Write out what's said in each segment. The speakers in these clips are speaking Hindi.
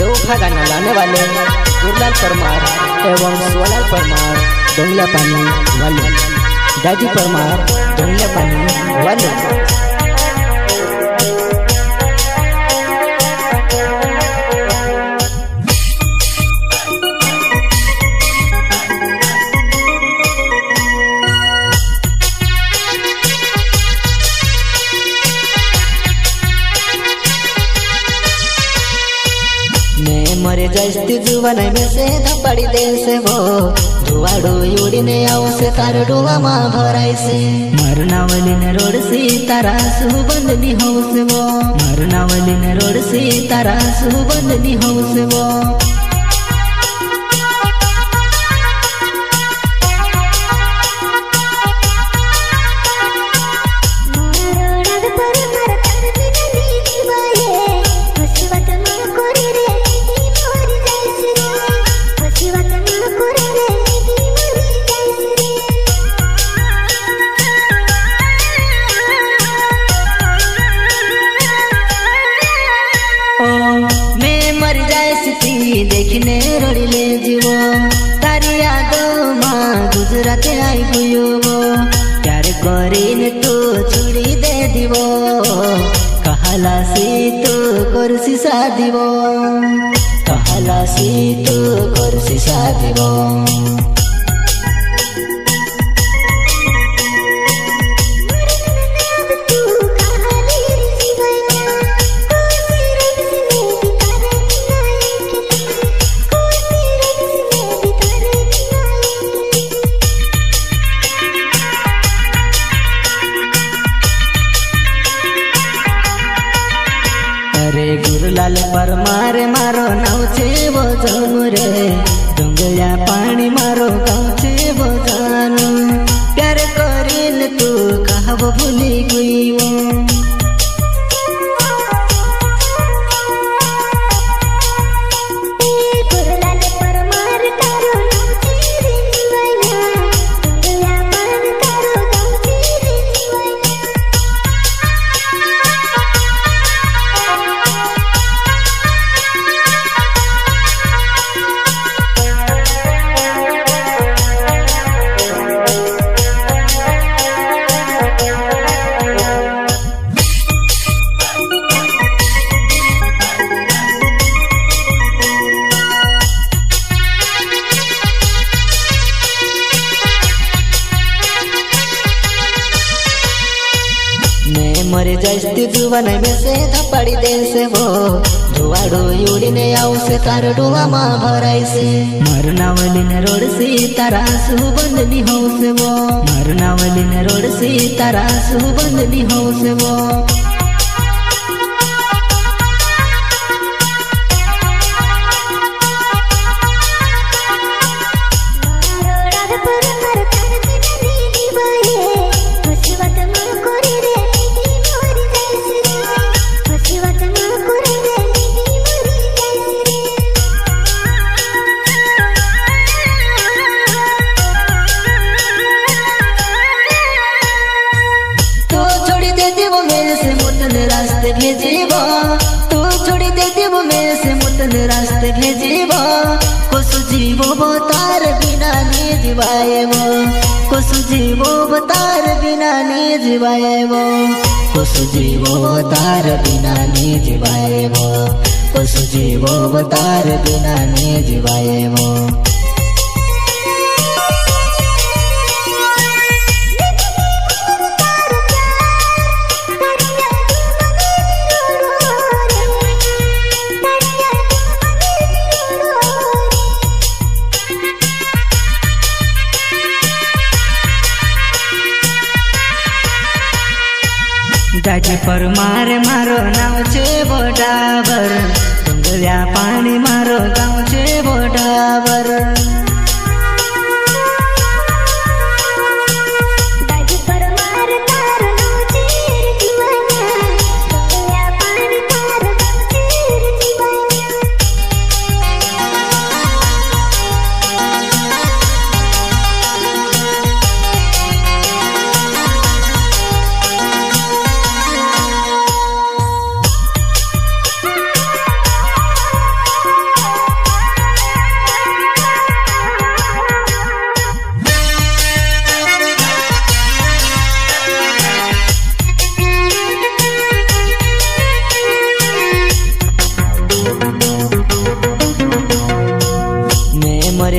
बेवफा गाना गाने वाले गुरलाल परमार एवं सोलाल परमार डोंगला पानी वाले, दादी परमार डोंगला पानी वाले। मरे जस्ती जुवन में से धपड़ी दे से वो धुआड़ो उड़ी ने आओ से तार डोगा माँ भराई से मरना वाली ने रोड से तारा सुबंद नी हो से वो मरना वाली ने रोड से तारा सुबंद नी हो से वो। देखने रोड़िले जीवो तारी यादो माँ गुजरात आई गुयो प्यार करीने तू छुड़ी दे दिवो कहला सी तू करसी सादिवो कहला सी तू करसी सादिवो। अरे गुरलाल परमार मारो नाव छे वो जमुरे डोंगया पानी मारो गाँव छे वो जानू प्यार करीने तू कहबो भूली गई वो। मरे जस्ती जुवन में से धपड़ी दे से वो धुआड़ो उड़ी ने आओ से तार डोगा माँ भराई से मरना वाली ने रोड से तारा सुबंद नी हो से वो मरना वाली ने रोड से तारा सुबंद नी हो से वो। रास्ते भेजीबो तू छोड़ी दे देबो मेरे से मुतन रास्ते भेजीबो कोसु जीवो बतार बिना नी जीवाएबो कोसु जीवो बतार बिना नी जीवाएबो कोसु जीवो बतार बिना नी जीवाएबो कोसु जीवो बतार बिना नी जीवाएबो। दादी परमार मारो नाव छे बोडावर डोंगल्या पानी मारो गाँव छे बोडावर।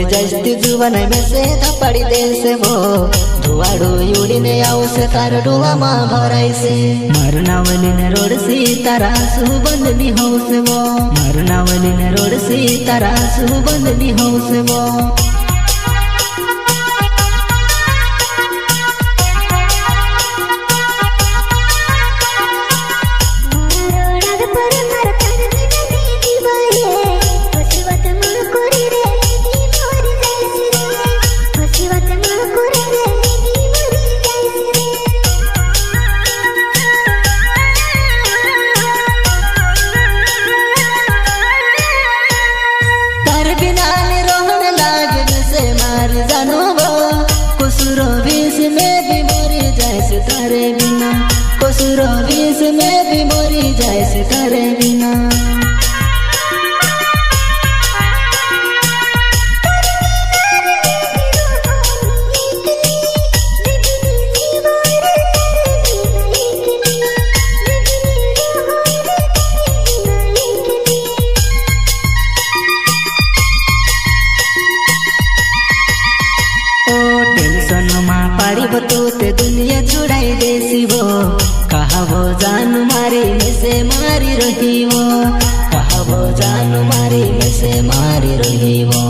मरी जाइस ती जुवन में से थपाड़ी देसे वो धुआड़ो उड़ीने आवसे तार डोलामा भराइसे मरनावलीने रोडसी तारा सुबंधनी हौसे वो मरनावलीने रोडसी तारा सुबंधनी हौसे वो कसुरो बीस में भी मरी जाए तारे बिना कसुरो बीस में भी मरी जाए तारे बिना ते दुनिया छुड़ाई देसी वो कहावो जानू मारी में से मारी रही वो कहावो जानू मारी में से मारी रही वो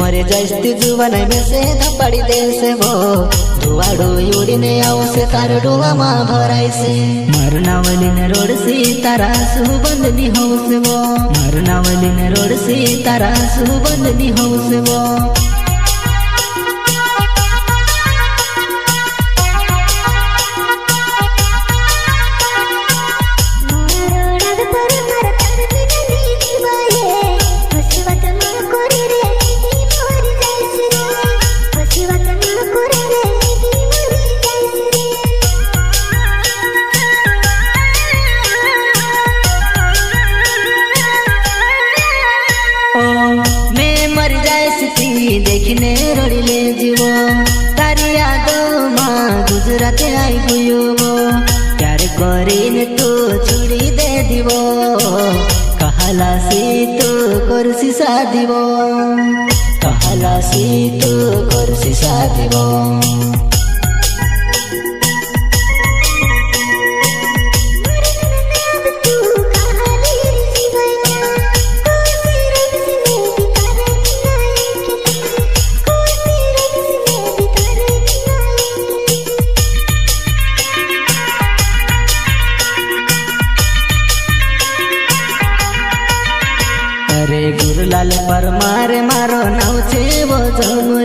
मरे जाइस ती जुवन में से थपाड़ी देसे वो धुआड़ो उड़ीने आवसे तार डोलामा भराइसे मरनावलीने रोडसी तारा सुबंधनी हौसे वो मरनावलीने रोडसी तारा सुबंधनी हौसे वो देखने रोड़िले जीवो तारी यादों माँ गुजराते आई गुयो वो प्यार करीने तू छुड़ी दे दिवो कहला सी तू करसी शादी वो कहला सी तू करसी शादी वो गुरुलाल परमार मारो नाव छे वो जन्म